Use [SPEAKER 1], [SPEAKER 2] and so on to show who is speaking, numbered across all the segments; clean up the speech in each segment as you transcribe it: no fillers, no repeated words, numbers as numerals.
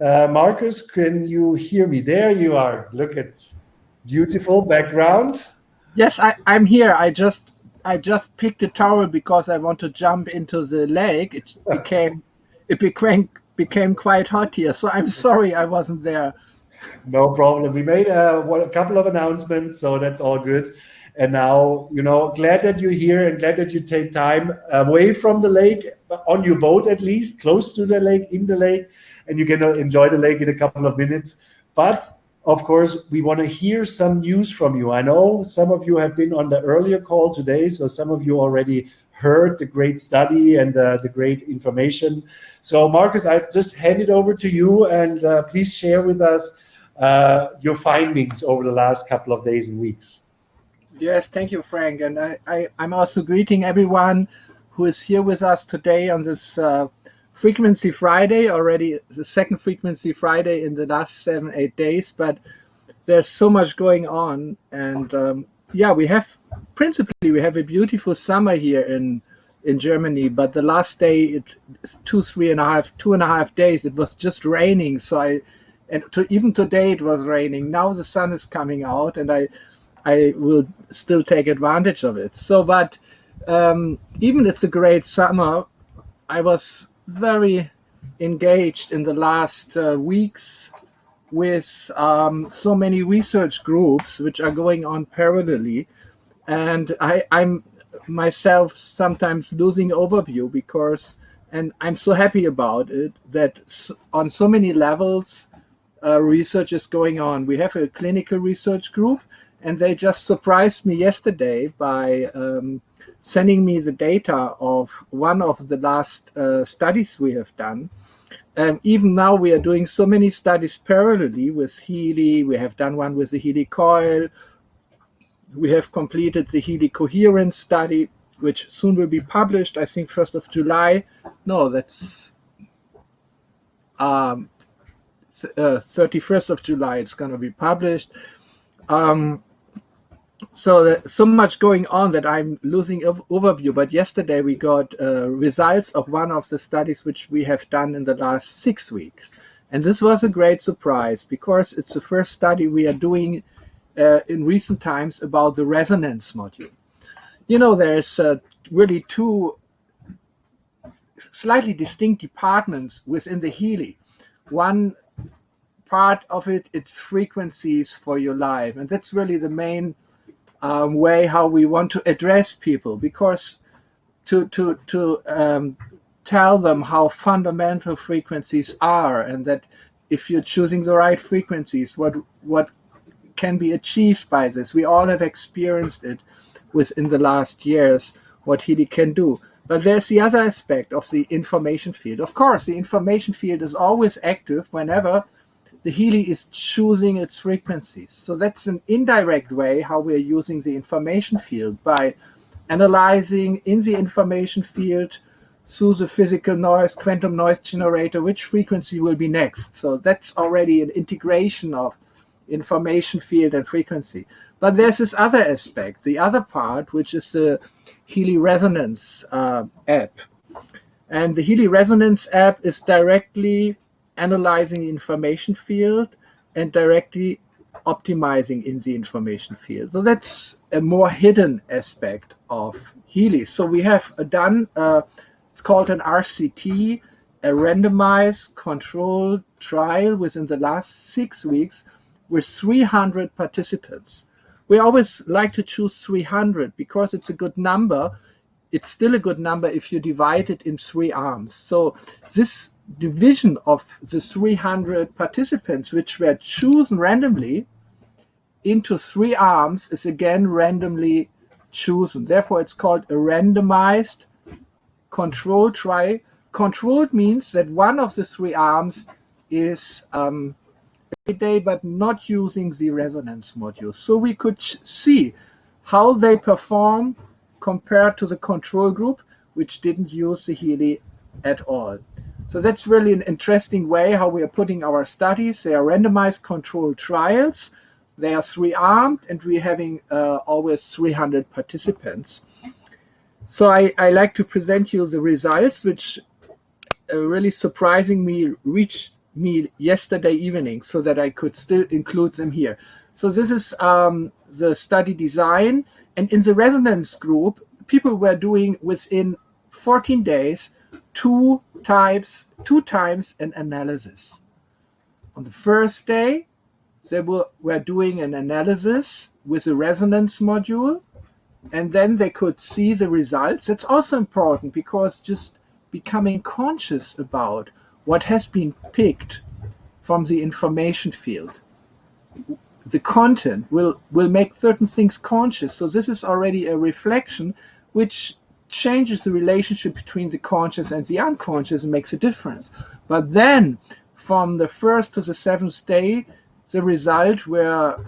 [SPEAKER 1] Marcus, can you hear me? There you are. Look at beautiful background.
[SPEAKER 2] Yes, I'm here. I just picked a towel because I want to jump into the lake. It became quite hot here, so I'm sorry I wasn't there.
[SPEAKER 1] No problem. We made a couple of announcements, so that's all good. And now, glad that you're here and glad that you take time away from the lake, on your boat at least, close to the lake, in the lake, and you can enjoy the lake in a couple of minutes. But of course, we want to hear some news from you. I know some of you have been on the earlier call today, so some of you already heard the great study and the great information. So, Marcus, I just hand it over to you, and please share with us your findings over the last couple of days and weeks.
[SPEAKER 2] Yes, thank you, Frank. And I'm also greeting everyone who is here with us today on this Frequency Friday, already the second Frequency Friday in the last 7-8 days. But there's so much going on. And we have a beautiful summer here in Germany. But the last day, 2.5 days, it was just raining. Even today it was raining. Now the sun is coming out, and I will still take advantage of it. But even it's a great summer, I was very engaged in the last weeks with so many research groups which are going on parallelly, and I'm myself sometimes losing overview and I'm so happy about it that on so many levels research is going on. We have a clinical research group, and they just surprised me yesterday by sending me the data of one of the last studies we have done. Even now we are doing so many studies parallelly with Healy. We have done one with the Healy coil. We have completed the Healy coherence study, which soon will be published, I think 1st of July. No, that's 31st of July it's going to be published. So there's so much going on that I'm losing overview. But yesterday we got results of one of the studies which we have done in the last 6 weeks. And this was a great surprise because it's the first study we are doing in recent times about the resonance module. There's really two slightly distinct departments within the Healy. One part of it's frequencies for your life, and that's really the main way how we want to address people, because to tell them how fundamental frequencies are, and that if you're choosing the right frequencies, what can be achieved by this. We all have experienced it within the last years, what Healy can do. But there's the other aspect of the information field. Of course, the information field is always active whenever the Healy is choosing its frequencies. So that's an indirect way how we're using the information field, by analyzing in the information field through the physical noise, quantum noise generator, which frequency will be next. So that's already an integration of information field and frequency. But there's this other aspect, the other part, which is the Healy Resonance app. And the Healy Resonance app is directly analyzing the information field and directly optimizing in the information field. So that's a more hidden aspect of Healy. So we have done, it's called an RCT, a randomized controlled trial within the last 6 weeks with 300 participants. We always like to choose 300 because it's a good number. It's still a good number if you divide it in 3 arms. So this division of the 300 participants, which were chosen randomly into 3 arms, is again randomly chosen. Therefore, it's called a randomized controlled trial. Controlled means that one of the 3 arms is every day, but not using the resonance module. So we could see how they perform compared to the control group, which didn't use the Healy at all. So that's really an interesting way how we are putting our studies. They are randomized controlled trials. They are 3-armed, and we're having always 300 participants. So I like to present you the results, which really surprising me reached me yesterday evening so that I could still include them here. So this is the study design. And in the resonance group, people were doing within 14 days two times an analysis. On the first day, they were doing an analysis with a resonance module, and then they could see the results. That's also important, because just becoming conscious about what has been picked from the information field, the content will make certain things conscious. So this is already a reflection which changes the relationship between the conscious and the unconscious and makes a difference. But then from the first to the seventh day, the results were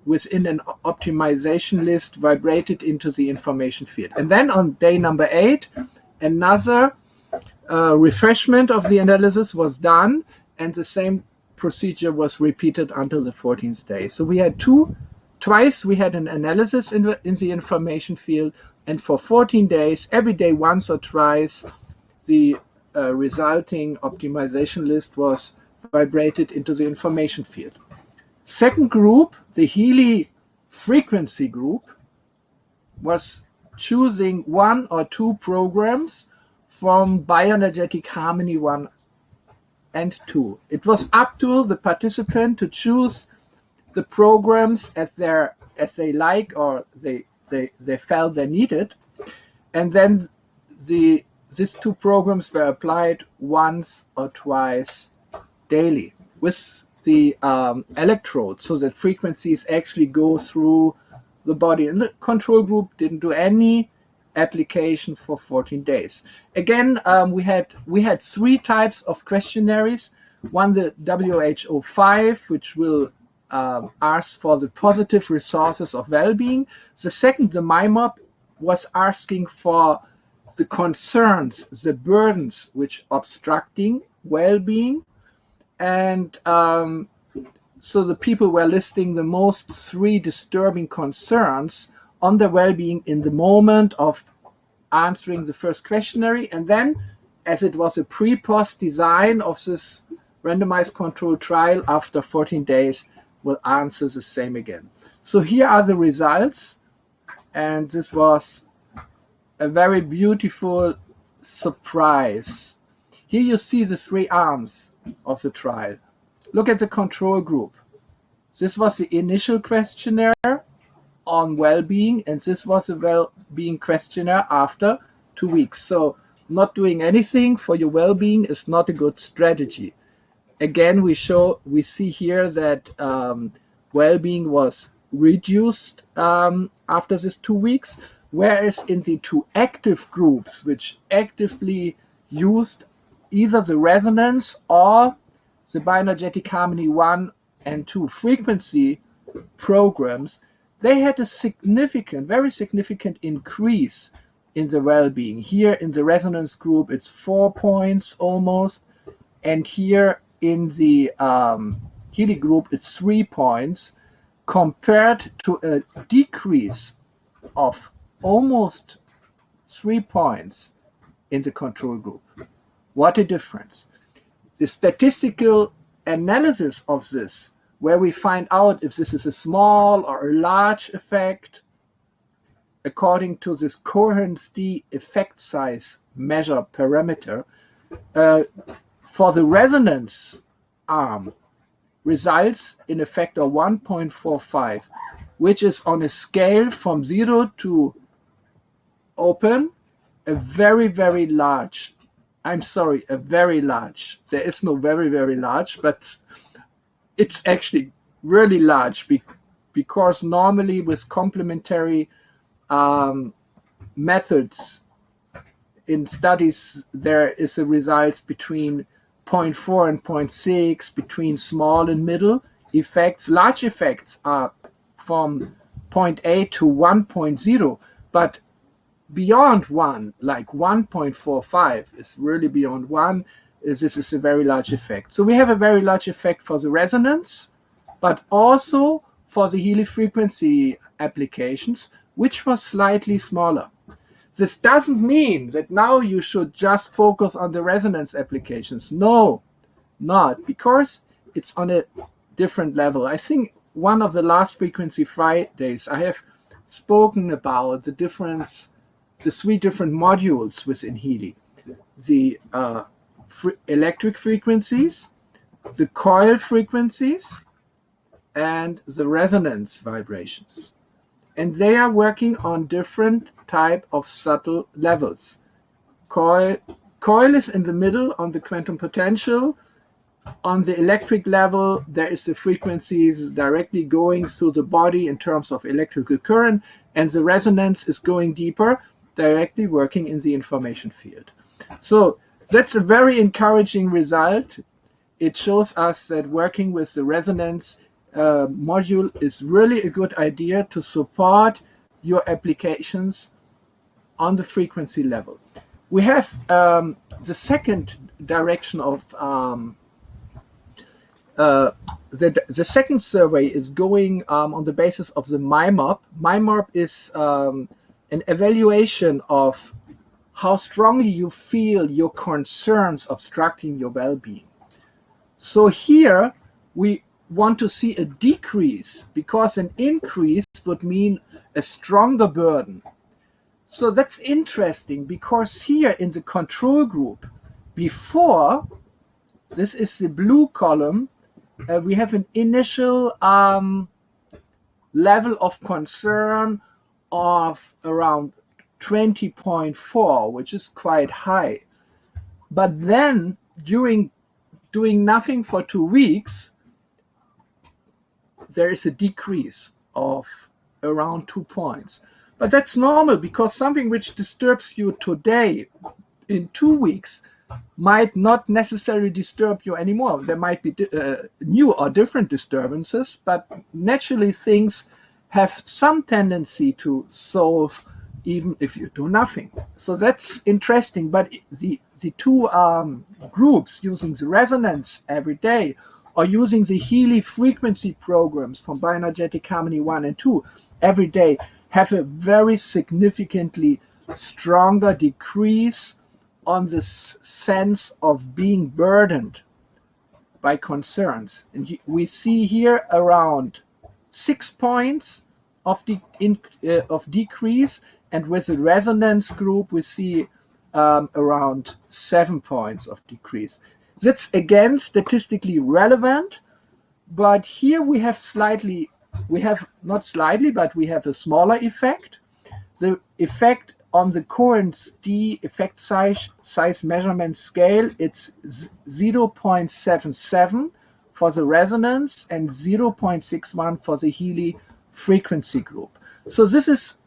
[SPEAKER 2] within an optimization list vibrated into the information field. And then on day number 8, another refreshment of the analysis was done, and the same procedure was repeated until the 14th day. So we had twice we had an analysis in the information field, and for 14 days, every day, once or twice, the resulting optimization list was vibrated into the information field. Second group, the Healy frequency group, was choosing 1 or 2 programs from bioenergetic harmony 1 and 2. It was up to the participant to choose the programs as they like, or they felt they needed, and then these 2 programs were applied once or twice daily with the electrodes, so that frequencies actually go through the body. And the control group didn't do any application for 14 days. Again, we had 3 types of questionnaires. One, the WHO5, which will ask for the positive resources of well-being. The second, the MIMOP, was asking for the concerns, the burdens which obstructing well-being. And so the people were listing the most 3 disturbing concerns on their well-being in the moment of answering the first questionnaire. And then, as it was a pre-post design of this randomized controlled trial, after 14 days, will answer the same again. So here are the results. And this was a very beautiful surprise. Here you see the 3 arms of the trial. Look at the control group. This was the initial questionnaire on well-being, and this was a well-being questionnaire after 2 weeks. So not doing anything for your well-being is not a good strategy. Again, we see here that well-being was reduced after this 2 weeks, whereas in the 2 active groups, which actively used either the resonance or the bioenergetic harmony 1 and 2 frequency programs, they had a very significant increase in the well-being. Here in the resonance group, it's 4 points almost, and here in the Healy group, it's 3 points, compared to a decrease of almost 3 points in the control group. What a difference. The statistical analysis of this, where we find out if this is a small or a large effect, according to this coherence D effect size measure parameter, for the resonance arm, results in a factor 1.45, which is on a scale from 0 to open, a very, very large. I'm sorry, a very large. There is no very, very large, but it's actually really large, because normally with complementary methods in studies, there is a result between 0.4 and 0.6, between small and middle effects. Large effects are from 0.8 to 1.0, but beyond 1, like 1.45, is really beyond 1. This is a very large effect. So we have a very large effect for the resonance, but also for the Healy frequency applications, which was slightly smaller. This doesn't mean that now you should just focus on the resonance applications. No, not, because it's on a different level. I think one of the last Frequency Fridays I have spoken about the difference, the 3 different modules within Healy. The electric frequencies, the coil frequencies, and the resonance vibrations. And they are working on different type of subtle levels. Coil is in the middle on the quantum potential. On the electric level, there is the frequencies directly going through the body in terms of electrical current, and the resonance is going deeper, directly working in the information field. So that's a very encouraging result. It shows us that working with the resonance module is really a good idea to support your applications on the frequency level. We have the second direction of the second survey is going on the basis of the MIMOP. MIMOP is an evaluation of how strongly you feel your concerns obstructing your well-being. So here we want to see a decrease, because an increase would mean a stronger burden. So that's interesting, because here in the control group, before, this is the blue column, we have an initial level of concern of around 20.4, which is quite high. But then during doing nothing for 2 weeks, there is a decrease of around 2 points. But that's normal, because something which disturbs you today in 2 weeks might not necessarily disturb you anymore. There might be new or different disturbances, but naturally things have some tendency to solve even if you do nothing. So that's interesting. But the 2 groups using the resonance every day, or using the Healy frequency programs from Bioenergetic Harmony 1 and 2 every day, have a very significantly stronger decrease on the sense of being burdened by concerns. And we see here around 6 points of decrease, and with the resonance group we see around 7 points of decrease. That's again statistically relevant, but here we have but we have a smaller effect. The effect on the Cohen's D effect size measurement scale, it's 0.77 for the resonance and 0.61 for the Healy frequency group. So this is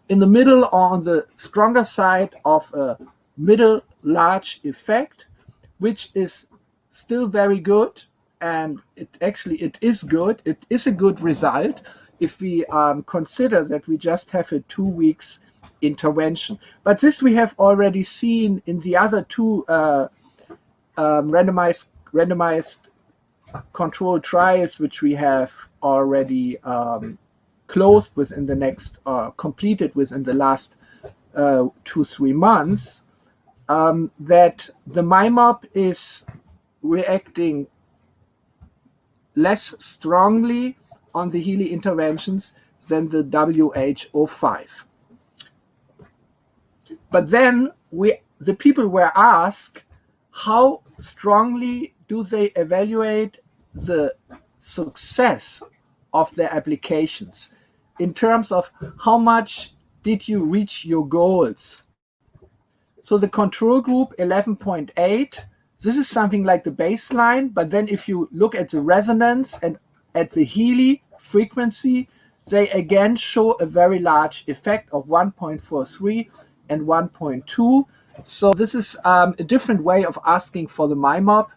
[SPEAKER 2] in the middle, on the stronger side of a middle large effect, which is still very good. And it is good. It is a good result if we consider that we just have a 2 weeks intervention. But this we have already seen in the other 2 randomized controlled trials, which we have already closed within the next, completed within the last 2-3 months, that the MIMOP is reacting less strongly on the Healy interventions than the WH05. But then the people were asked, how strongly do they evaluate the success of their applications in terms of how much did you reach your goals? So the control group 11.8, this is something like the baseline, but then if you look at the resonance and at the Healy frequency, they again show a very large effect of 1.43 and 1.2. So this is a different way of asking for the MIMOP,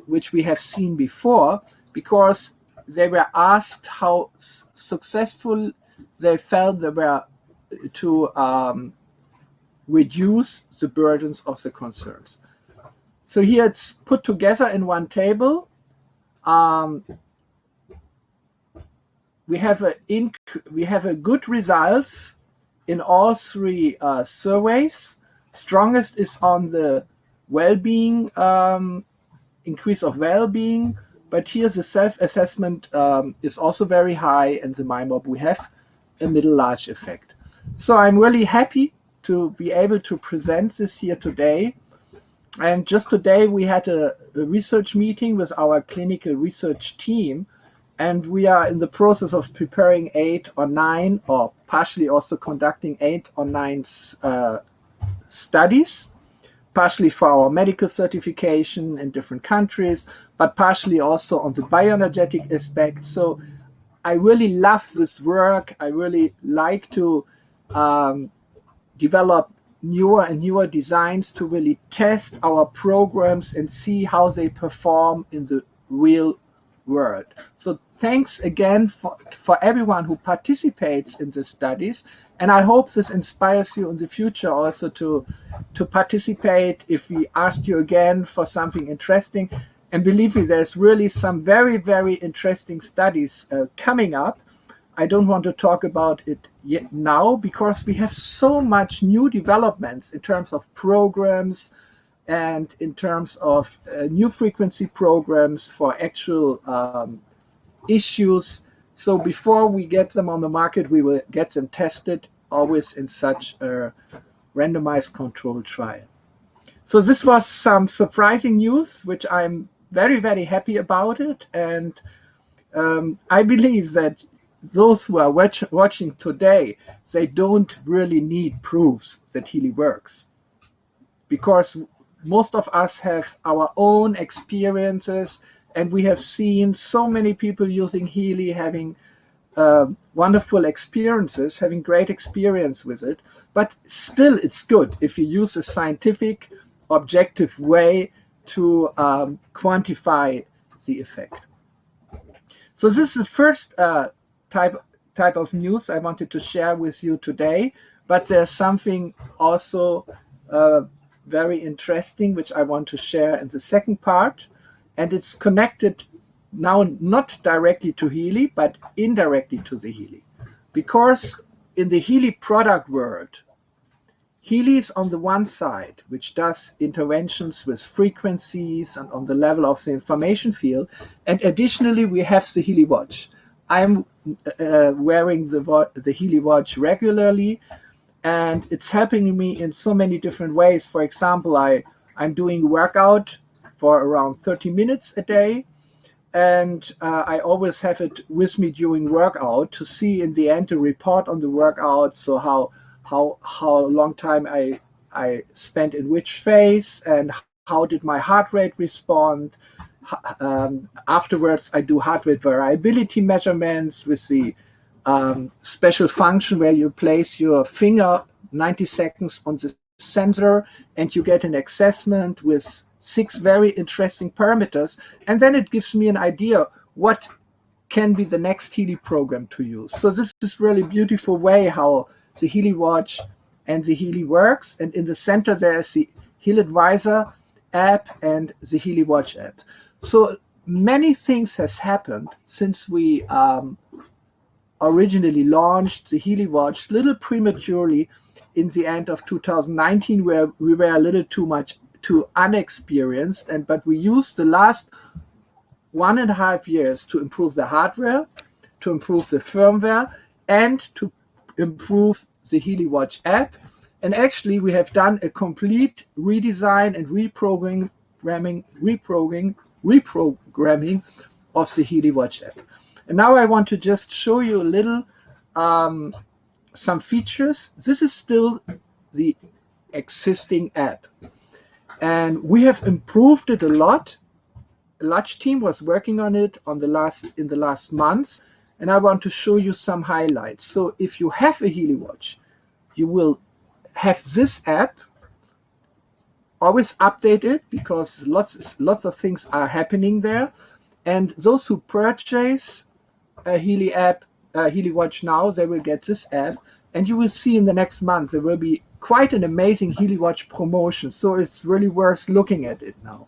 [SPEAKER 2] which we have seen before, because they were asked how successful they felt they were to reduce the burdens of the concerns. So here it's put together in one table. We have a good results in all three surveys. Strongest is on the well-being, increase of well-being, but here the self-assessment is also very high, and the MyMob we have a middle large effect. So I'm really happy to be able to present this here today. And just today we had a research meeting with our clinical research team, and we are in the process of preparing 8 or 9, or partially also conducting 8 or 9 studies, partially for our medical certification in different countries, but partially also on the bioenergetic aspect. So I really love this work. I really like to develop newer and newer designs to really test our programs and see how they perform in the real world. So thanks again for everyone who participates in the studies, and I hope this inspires you in the future also to participate if we ask you again for something interesting. And believe me, there's really some very, very interesting studies coming up. I don't want to talk about it yet now because we have so much new developments in terms of programs and in terms of new frequency programs for actual issues. So before we get them on the market, we will get them tested, always in such a randomized controlled trial. So this was some surprising news, which I'm very, very happy about it. And I believe that those who are watching today, they don't really need proofs that Healy works, because most of us have our own experiences, and we have seen so many people using Healy, having wonderful experiences, having great experience with it. But still, it's good if you use a scientific, objective way to quantify the effect. So this is the first type of news I wanted to share with you today, but there's something also very interesting which I want to share in the second part, and it's connected now not directly to Healy but indirectly to the Healy, because in the Healy product world, Healy is on the one side, which does interventions with frequencies and on the level of the information field, and additionally we have the Healy watch. I'm wearing the Healy watch regularly, and it's helping me in so many different ways. For example, I'm doing workout for around 30 minutes a day, and I always have it with me during workout to see in the end a report on the workout, so how long time I spent in which phase, and how did my heart rate respond. Afterwards, I do heart rate variability measurements with the special function where you place your finger 90 seconds on the sensor and you get an assessment with 6 very interesting parameters. And then it gives me an idea what can be the next Healy program to use. So this is really beautiful way how the Healy watch and the Healy works. And in the center, there is the Healy Advisor app and the Healy watch app. So many things has happened since we originally launched the Healy watch a little prematurely in the end of 2019, where we were a little too unexperienced, but we used the last 1.5 years to improve the hardware, to improve the firmware, and to improve the Healy watch app. And actually we have done a complete redesign and reprogramming of the Healy watch app. And now I want to just show you a little some features. This is still the existing app, and we have improved it a lot. A large team was working on it in the last months, and I want to show you some highlights. So if you have a Healy watch, you will have this app. Always update it because lots of things are happening there. And those who purchase a Healy app, Healy watch now, they will get this app. And you will see in the next month there will be quite an amazing Healy watch promotion. So it's really worth looking at it now.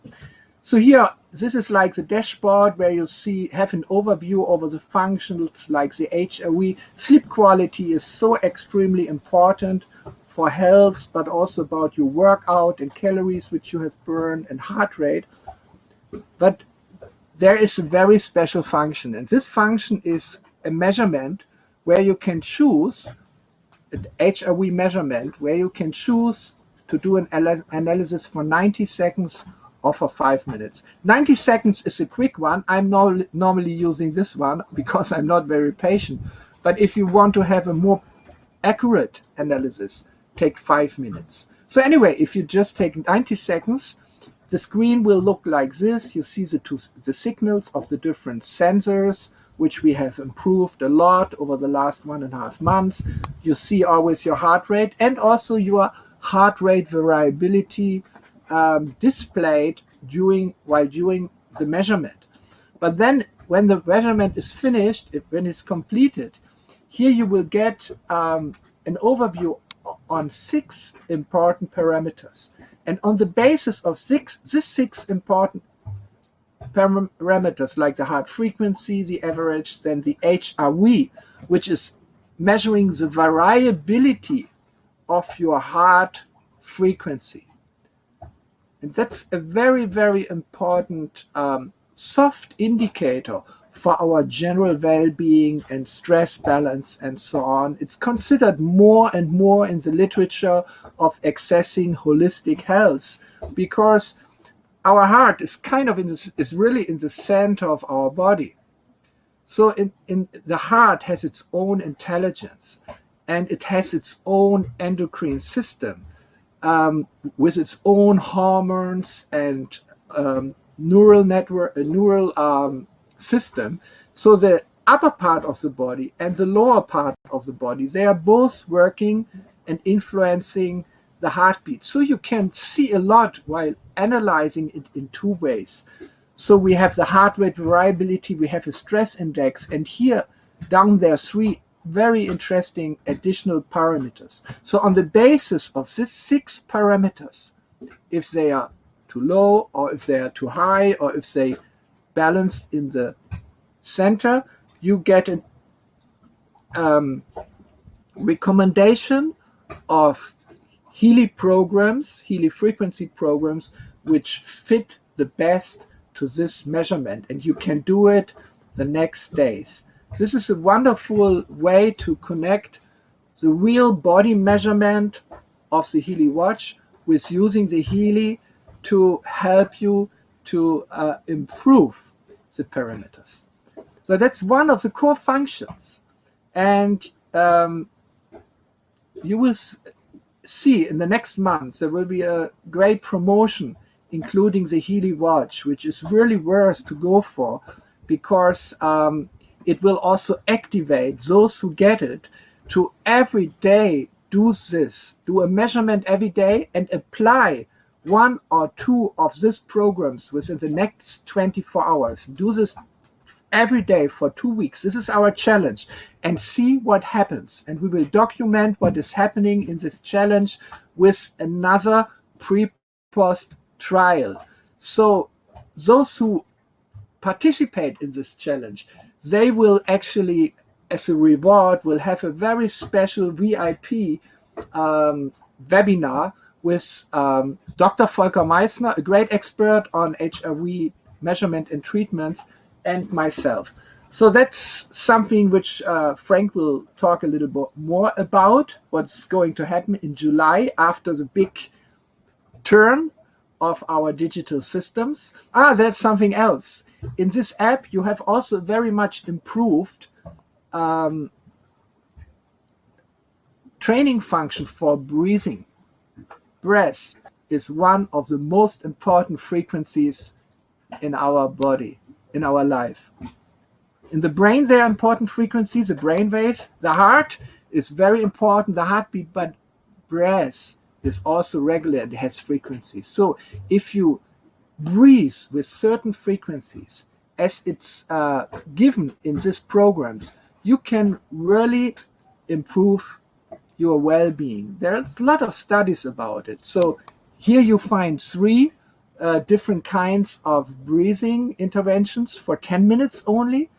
[SPEAKER 2] So here, this is like the dashboard where you have an overview over the functions like the HRV. Sleep quality is so extremely important for health, but also about your workout and calories which you have burned and heart rate. But there is a very special function, and this function is a measurement where you can choose an HRV measurement where you can choose to do an analysis for 90 seconds or for 5 minutes. 90 seconds is a quick one. I'm normally using this one because I'm not very patient. But if you want to have a more accurate analysis, take 5 minutes. So anyway, if you just take 90 seconds, the screen will look like this. You see the signals of the different sensors, which we have improved a lot over the last 1.5 months. You see always your heart rate and also your heart rate variability displayed during the measurement. But then when the measurement is finished, when it's completed, here you will get an overview on 6 important parameters. And on the basis of these 6 important parameters, like the heart frequency, the average, then the HRV, which is measuring the variability of your heart frequency. And that's a very, very important soft indicator for our general well-being and stress balance and so on. It's considered more and more in the literature of accessing holistic health, because our heart is kind of is really in the center of our body. So the heart has its own intelligence, and it has its own endocrine system with its own hormones and neural network, neural system. So the upper part of the body and the lower part of the body, they are both working and influencing the heartbeat. So you can see a lot while analyzing it in 2 ways. So we have the heart rate variability, we have a stress index, and here down there 3 very interesting additional parameters. So on the basis of these 6 parameters, if they are too low or if they are too high or if they balanced in the center, you get a recommendation of Healy programs, Healy frequency programs, which fit the best to this measurement, and you can do it the next days. This is a wonderful way to connect the real body measurement of the Healy watch with using the Healy to help you to improve the parameters. So that's one of the core functions. And you will see in the next months there will be a great promotion including the Healy watch, which is really worth to go for, because it will also activate those who get it to every day do a measurement every day and apply 1 or 2 of these programs within the next 24 hours. Do this every day for 2 weeks. This is our challenge, and see what happens. And we will document what is happening in this challenge with another pre-post trial. So those who participate in this challenge, they will actually, as a reward, will have a very special VIP webinar with Dr. Volker Meissner, a great expert on HRV measurement and treatments, and myself. So that's something which Frank will talk a little bit more about, what's going to happen in July after the big turn of our digital systems. That's something else. In this app, you have also very much improved training function for breathing. Breath is one of the most important frequencies in our body, in our life. In the brain, there are important frequencies, the brain waves. The heart is very important, the heartbeat, but breath is also regular, it has frequencies. So if you breathe with certain frequencies, as it's given in these programs, you can really improve your well-being. There's a lot of studies about it. So here you find 3 different kinds of breathing interventions for 10 minutes only.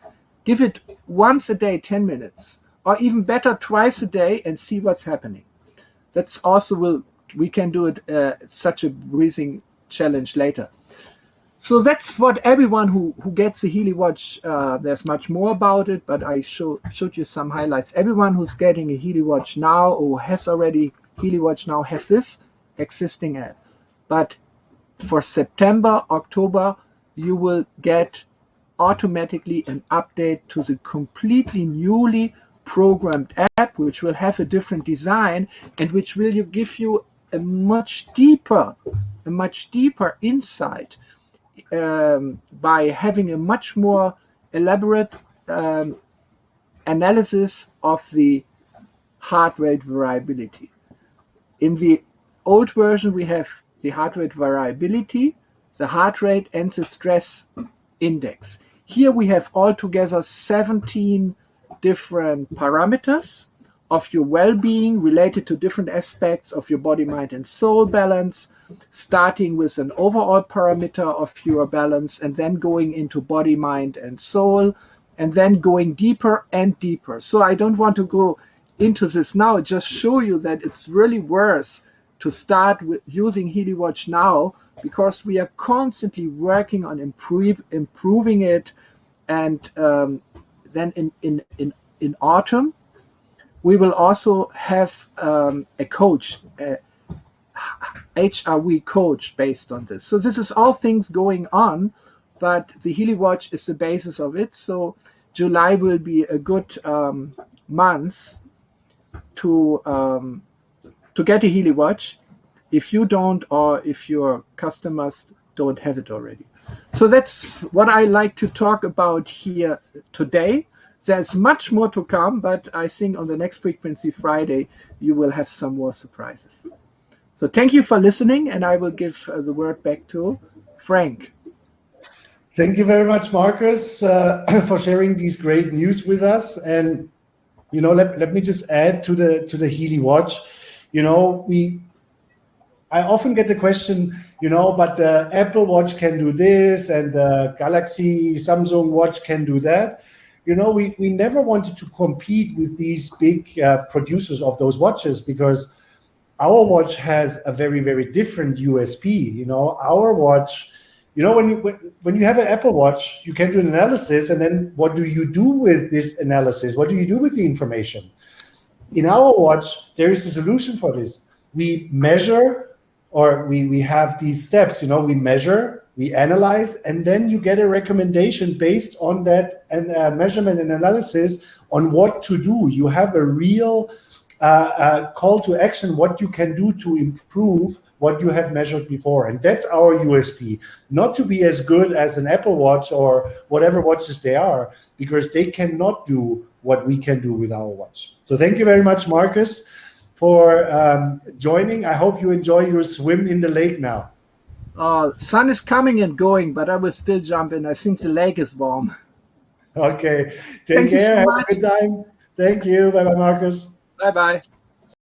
[SPEAKER 2] Give it once a day, 10 minutes, or even better, twice a day, and see what's happening. That's also we can do it such a breathing challenge later. So that's what everyone who gets the Healy watch, there's much more about it, but I showed you some highlights. Everyone who's getting a Healy watch now or has already Healy watch now has this existing app. But for September, October, you will get automatically an update to the completely newly programmed app, which will have a different design and which will give you a much deeper insight by having a much more elaborate analysis of the heart rate variability. In the old version, we have the heart rate variability, the heart rate, and the stress index. Here we have altogether 17 different parameters of your well-being related to different aspects of your body, mind, and soul balance, starting with an overall parameter of your balance and then going into body, mind, and soul, and then going deeper and deeper. So I don't want to go into this now, just show you that it's really worth to start with using Healy watch now, because we are constantly working on improving it. And then in autumn, we will also have a coach, a HRV coach based on this. So this is all things going on, but the Healy watch is the basis of it. So July will be a good month to get a Healy watch if you don't, or if your customers don't have it already. So that's what I like to talk about here today. There's much more to come, but I think on the next Frequency Friday, you will have some more surprises. So thank you for listening, and I will give the word back to Frank.
[SPEAKER 1] Thank you very much, Marcus, for sharing these great news with us. And let me just add to the Healy watch. I often get the question, but the Apple Watch can do this, and the Galaxy Samsung Watch can do that. We never wanted to compete with these big producers of those watches, because our watch has a very, very different USP. Our watch, when you have an Apple Watch, you can do an analysis, and then what do you do with this analysis? What do you do with the information? In our watch, there is a solution for this. We measure, or we have these steps, we measure, we analyze, and then you get a recommendation based on that measurement and analysis on what to do. You have a real call to action, what you can do to improve what you have measured before. And that's our USP, not to be as good as an Apple Watch or whatever watches they are, because they cannot do what we can do with our watch. So thank you very much, Marcus, for joining. I hope you enjoy your swim in the lake now.
[SPEAKER 2] Sun is coming and going, but I will still jump in. I think the lake is warm.
[SPEAKER 1] Okay. Take care. Have a good time. Thank you. Bye-bye, Marcus.
[SPEAKER 2] Bye-bye.